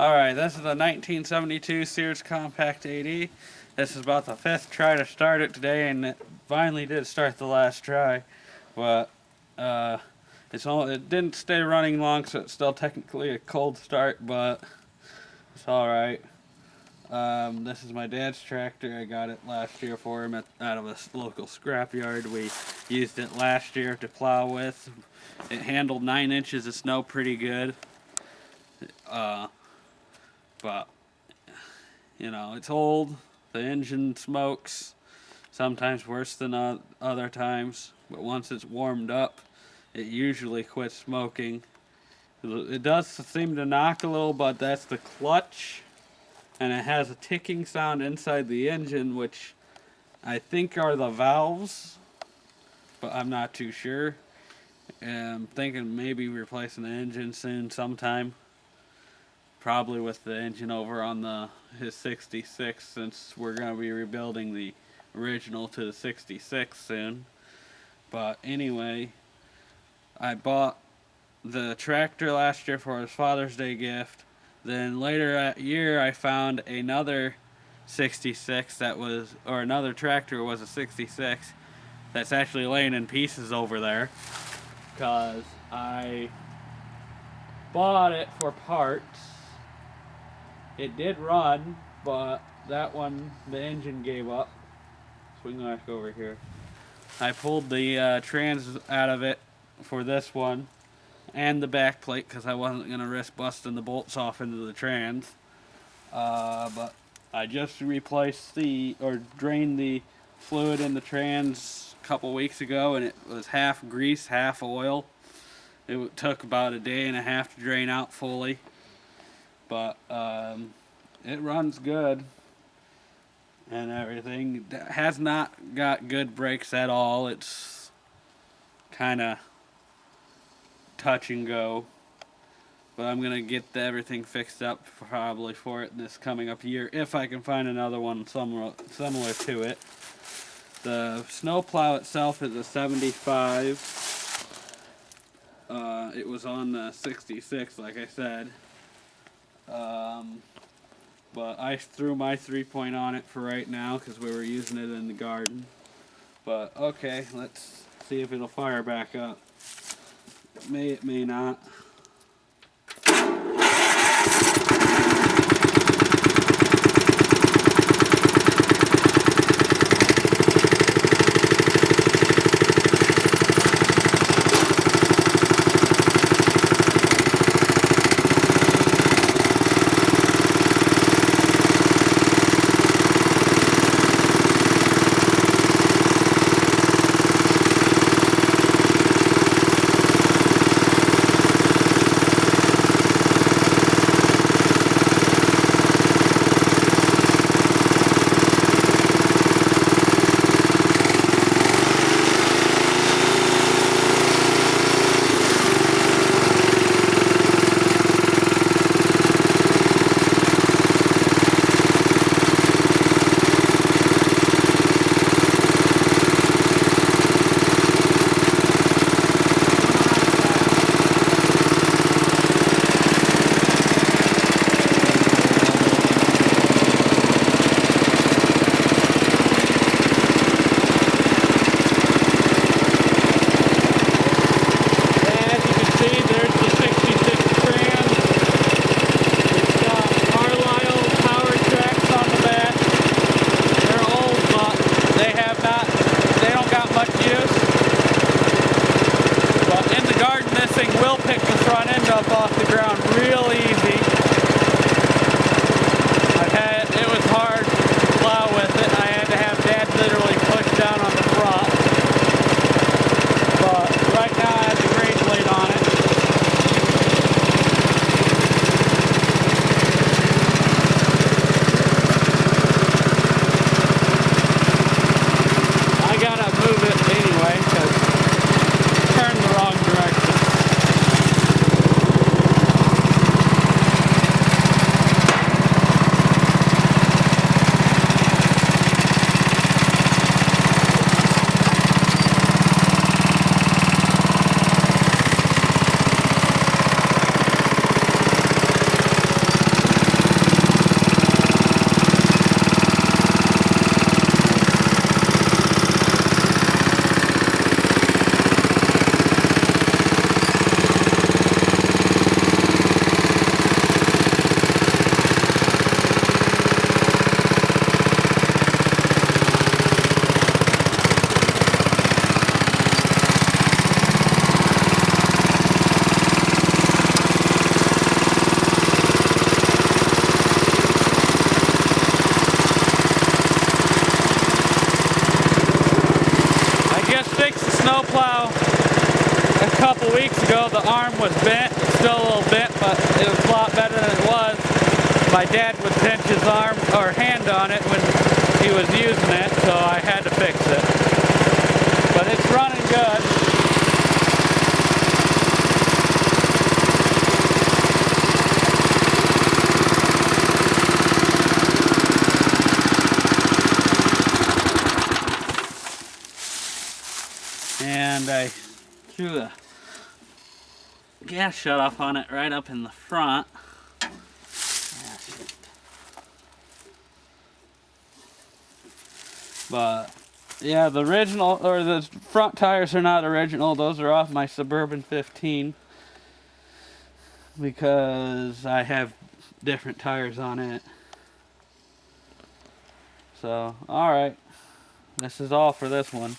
Alright, this is a 1972 Sears Compact 80. This is about the fifth try to start it today, and it finally did start the last try. But it didn't stay running long, so it's still technically a cold start, but it's alright. This is my dad's tractor. I got it last year for him out of a local scrapyard. We used it last year to plow with. It handled 9 inches of snow pretty good. But, you know, it's old. The engine smokes, sometimes worse than other times. But once it's warmed up, it usually quits smoking. It does seem to knock a little, but that's the clutch. And it has a ticking sound inside the engine, which I think are the valves, but I'm not too sure. I'm thinking maybe replacing the engine soon sometime. Probably with the engine over on his 66, since we're going to be rebuilding the original to the 66 soon. But anyway, I bought the tractor last year for his Father's Day gift. Then later that year I found another 66 another tractor was a 66 that's actually laying in pieces over there. Because I bought it for parts. It did run, but that one, the engine gave up. Swing back over here. I pulled the trans out of it for this one and the back plate because I wasn't going to risk busting the bolts off into the trans. But I just drained the fluid in the trans a couple weeks ago, and it was half grease, half oil. It took about a day and a half to drain out fully. But it runs good and everything. It has not got good brakes at all. It's kind of touch and go. But I'm going to get everything fixed up probably for it this coming up year if I can find another one similar to it. The snowplow itself is a 75. It was on the 66, like I said. But I threw my 3-point on it for right now because we were using it in the garden. But okay, let's see if it'll fire back up. It may not. couple weeks ago, the arm was bent. It's still a little bent, but it was a lot better than it was. My dad would pinch his arm or hand on it when he was using it, so I had to fix it. But it's running good. And I threw a gas shut off on it right up in the front. But yeah, the original, or the front tires are not original. Those are off my Suburban 15 because I have different tires on it. So, alright. This is all for this one.